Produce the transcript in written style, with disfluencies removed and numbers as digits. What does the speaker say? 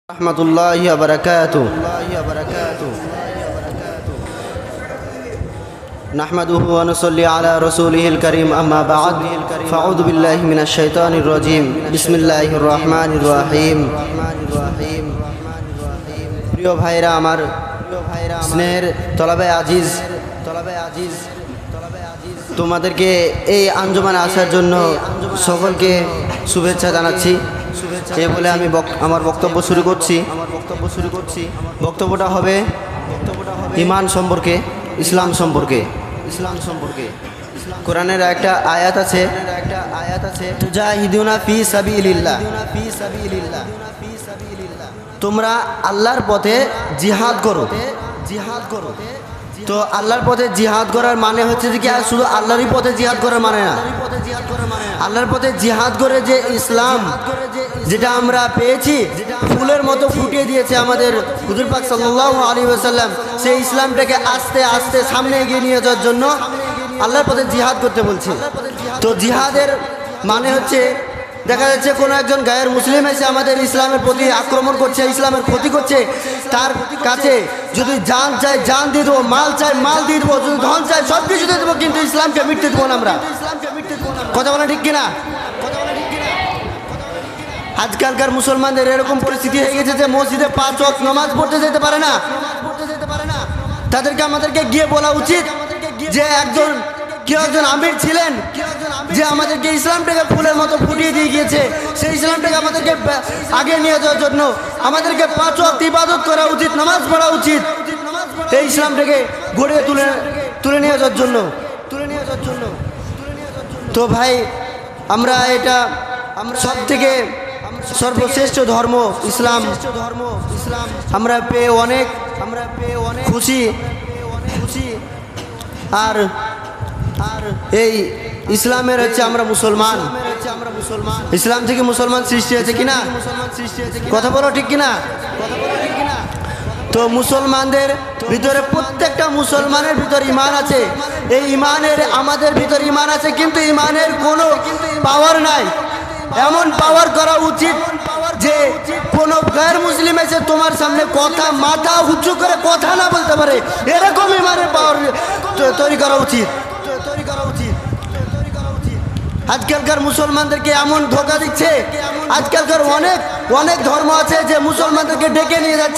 रहमतुल्लाहि व बरकातुहू नहमदुहु व नुसल्ली अला रसूलिहिल करीम अम्मा बअद फ़अऊज़ु बिल्लाहि मिनश शैतानिर रजीम बिस्मिल्लाहिर रहमानिर रहीम। प्रिय भाईरा आमार स्नेहेर तलबे आजिज তোমাদেরকে এই আঞ্জুমানে আসার জন্য সকলকে শুভেচ্ছা জানাচ্ছি। এই বলে আমি আমার বক্তব্য শুরু করছি। বক্তব্যটা হবে ঈমান সম্পর্কে, ইসলাম সম্পর্কে। কোরআনের একটা আয়াত আছে, তুজাহিদুনা ফি সাবিলিল্লাহ, তোমরা আল্লাহর পথে জিহাদ করো। তো আল্লাহর পথে জিহাদ করার মানে হচ্ছে যে কি শুধু আল্লাহরই পথে জিহাদ করার মানে না, আল্লাহর পথে জিহাদ করে যে ইসলাম যেটা আমরা পেয়েছি ফুলের মতো ফুটিয়ে দিয়েছে আমাদের হুজুর পাক সাল্লাল্লাহু আলাইহি ওয়াসাল্লাম, সেই ইসলামটাকে আস্তে আস্তে সামনে এগিয়ে নিয়ে যাওয়ার জন্য আল্লাহর পথে জিহাদ করতে বলছে। তো জিহাদের মানে হচ্ছে দেখা যাচ্ছে কোনো একজন গায়ের মুসলিম এসে আমাদের ইসলামের প্রতি আক্রমণ করছে, ইসলামের ক্ষতি করছে, তার কাছে যদি জান চাই জান দিয়ে দেবো, মাল চাই মাল দিয়ে দেবো, যদি ধন চাই সব কিছু দিয়ে দেবো, কিন্তু ইসলামকে মিটতে দেবো না আমরা। কথা বলা ঠিক কিনা? আজকালকার মুসলমানদের এরকম পরিস্থিতি হয়ে গেছে যে মসজিদে 5 ওয়াক্ত নামাজ পড়তে যেতে পারে না। তাদেরকে আমাদেরকে গিয়ে বলা উচিত যে কেউ একজন আমির ছিলেন যে আমাদেরকে ইসলামটাকে ফুলের মতো ফুটিয়ে দিয়ে গিয়েছে, সেই ইসলামটাকে আমাদেরকে আগে নিয়ে যাওয়ার জন্য আমাদেরকে 5 ওয়াক্ত ইবাদত করা উচিত, নামাজ পড়া উচিত, এই ইসলামটাকে গড়ে তুলে নিয়ে যাওয়ার জন্য। তো ভাই আমরা সব থেকে সর্বশ্রেষ্ঠ ধর্ম ইসলাম, আমরা পেয়ে অনেক খুশি। আর এই ইসলামের হচ্ছে আমরা মুসলমান, ইসলাম থেকে মুসলমান সৃষ্টি হয়েছে কিনা? কথা বলো ঠিক কিনা? তো মুসলমানদের ভিতরে প্রত্যেকটা মুসলমানের ভিতর ঈমান আছে। এই ঈমানের আমাদের ভিতর ঈমান আছে, কিন্তু ঈমানের কোনো পাওয়ার নাই। এমন পাওয়ার করা উচিত যে কোনো গায়ের মুসলিম এসে তোমার সামনে কথা মাথা উঁচু করে কথা না বলতে পারে, এরকম ঈমানের পাওয়ার তৈরি করা উচিত। আজকালকার মুসলমানদেরকে এমন ধোঁকা দিচ্ছে, আজকালকার অনেক ধর্ম আছে যে মুসলমানদেরকে ডেকে নিয়ে যাচ্ছে।